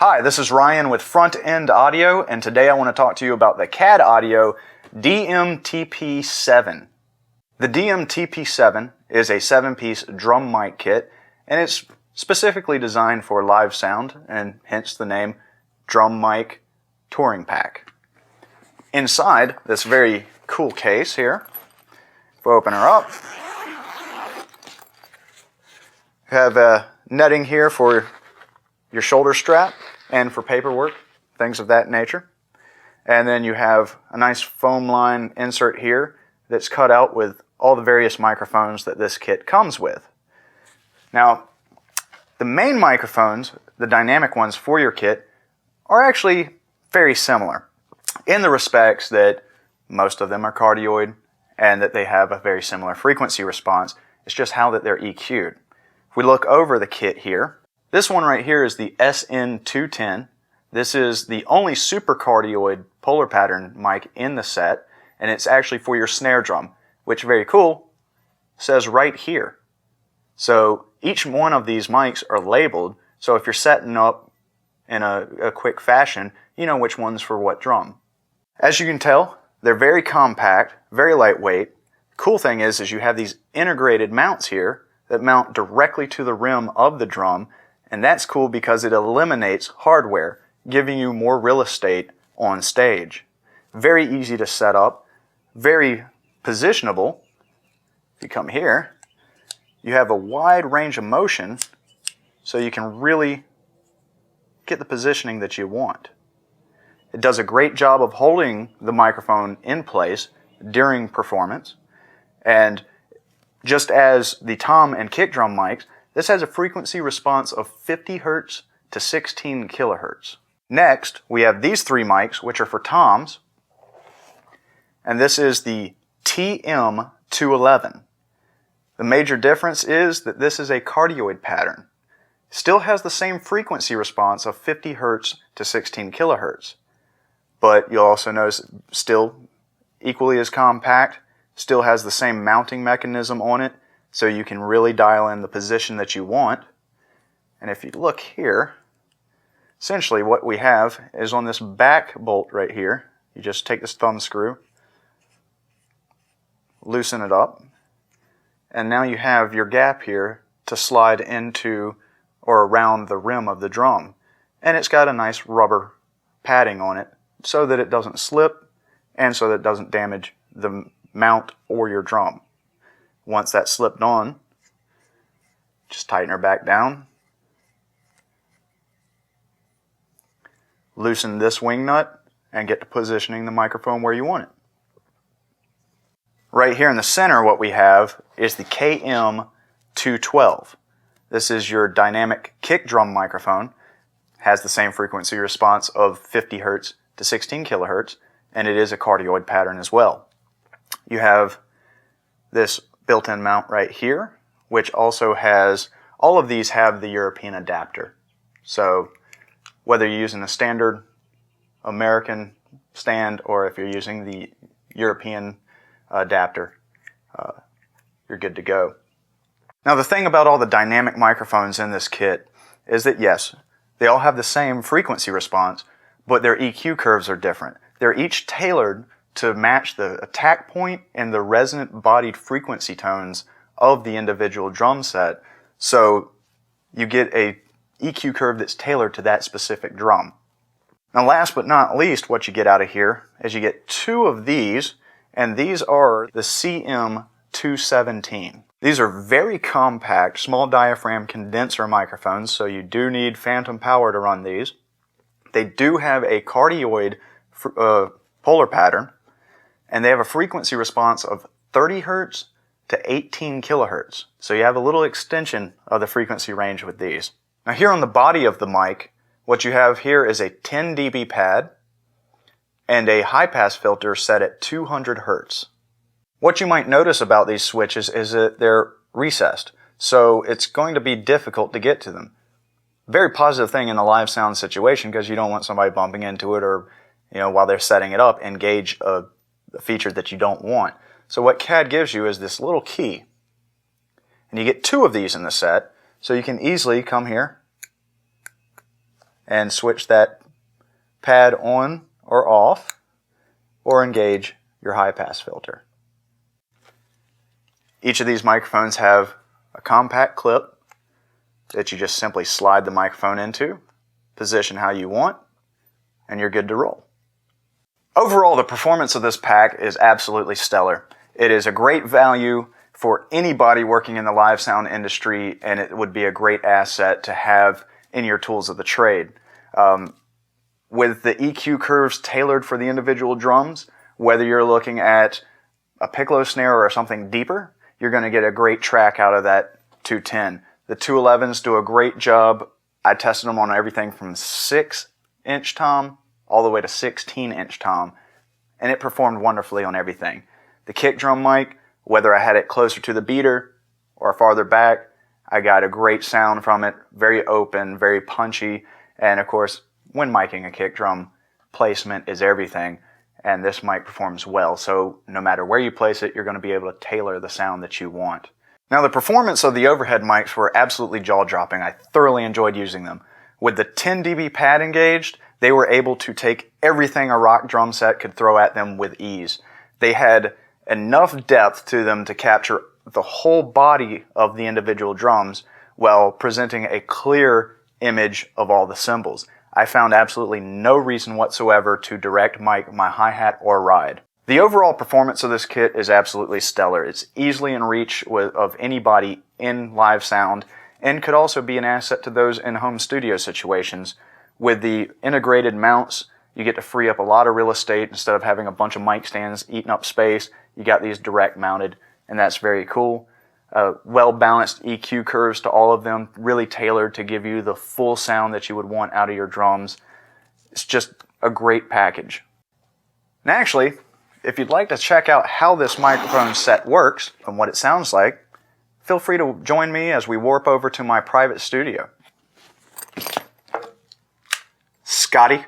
Hi, this is Ryan with Front End Audio, and today I want to talk to you about the CAD Audio DMTP7. The DMTP7 is a 7-piece drum mic kit, and it's specifically designed for live sound, and hence the name Drum Mic Touring Pack. Inside this very cool case here, if we open her up, we have netting here for your shoulder strap and for paperwork, things of that nature. And then you have a nice foam line insert here that's cut out with all the various microphones that this kit comes with. Now, the main microphones, the dynamic ones for your kit, are actually very similar in the respects that most of them are cardioid and that they have a very similar frequency response. It's just how that they're EQ'd. If we look over the kit here, this one right here is the SN210. This is the only supercardioid polar pattern mic in the set, and it's actually for your snare drum, which, very cool, says right here. So each one of these mics are labeled, so if you're setting up in a quick fashion, you know which one's for what drum. As you can tell, they're very compact, very lightweight. Cool thing is you have these integrated mounts here that mount directly to the rim of the drum, and that's cool because it eliminates hardware, giving you more real estate on stage. Very easy to set up, very positionable. If you come here, you have a wide range of motion, so you can really get the positioning that you want. It does a great job of holding the microphone in place during performance, and just as the tom and kick drum mics, this has a frequency response of 50 Hz to 16 kHz. Next, we have these three mics, which are for toms, and this is the TM211. The major difference is that this is a cardioid pattern. Still has the same frequency response of 50 Hz to 16 kHz, but you'll also notice still equally as compact, still has the same mounting mechanism on it, so you can really dial in the position that you want. And if you look here, essentially what we have is on this back bolt right here, you just take this thumb screw, loosen it up, and now you have your gap here to slide into or around the rim of the drum. And it's got a nice rubber padding on it so that it doesn't slip and so that it doesn't damage the mount or your drum. Once that's slipped on, just tighten her back down. Loosen this wing nut and get to positioning the microphone where you want it. Right here in the center, what we have is the KM212. This is your dynamic kick drum microphone. Has the same frequency response of 50 Hz to 16 kHz, and it is a cardioid pattern as well. You have this built-in mount right here, which also has, all of these have the European adapter. So whether you're using a standard American stand or if you're using the European adapter, you're good to go. Now the thing about all the dynamic microphones in this kit is that yes, they all have the same frequency response, but their EQ curves are different. They're each tailored to match the attack point and the resonant bodied frequency tones of the individual drum set, so you get a EQ curve that's tailored to that specific drum. Now last but not least, what you get out of here is you get two of these, and these are the CM217. These are very compact, small diaphragm condenser microphones, so you do need phantom power to run these. They do have a cardioid polar pattern, and they have a frequency response of 30 Hz to 18 kHz. So you have a little extension of the frequency range with these. Now here on the body of the mic, what you have here is a 10 dB pad and a high-pass filter set at 200 Hz. What you might notice about these switches is that they're recessed, so it's going to be difficult to get to them. Very positive thing in a live sound situation because you don't want somebody bumping into it or, while they're setting it up, engage a feature that you don't want. So what CAD gives you is this little key. And you get two of these in the set, so you can easily come here and switch that pad on or off, or engage your high pass filter. Each of these microphones have a compact clip that you just simply slide the microphone into, position how you want, and you're good to roll. Overall, the performance of this pack is absolutely stellar. It is a great value for anybody working in the live sound industry, and it would be a great asset to have in your tools of the trade. With the EQ curves tailored for the individual drums, whether you're looking at a piccolo snare or something deeper, you're going to get a great track out of that 210. The 211s do a great job. I tested them on everything from 6-inch tom all the way to 16-inch tom, and it performed wonderfully on everything. The kick drum mic, whether I had it closer to the beater or farther back, I got a great sound from it, very open, very punchy, and of course, when miking a kick drum, placement is everything, and this mic performs well, so no matter where you place it, you're going to be able to tailor the sound that you want. Now, the performance of the overhead mics were absolutely jaw-dropping. I thoroughly enjoyed using them. With the 10 dB pad engaged, they were able to take everything a rock drum set could throw at them with ease. They had enough depth to them to capture the whole body of the individual drums while presenting a clear image of all the cymbals. I found absolutely no reason whatsoever to direct mic my hi-hat or ride. The overall performance of this kit is absolutely stellar. It's easily in reach of anybody in live sound and could also be an asset to those in home studio situations. With the integrated mounts, you get to free up a lot of real estate instead of having a bunch of mic stands eating up space. You got these direct mounted, and that's very cool. Well-balanced EQ curves to all of them, really tailored to give you the full sound that you would want out of your drums. It's just a great package. And actually, if you'd like to check out how this microphone set works and what it sounds like, feel free to join me as we warp over to my private studio. Scotty?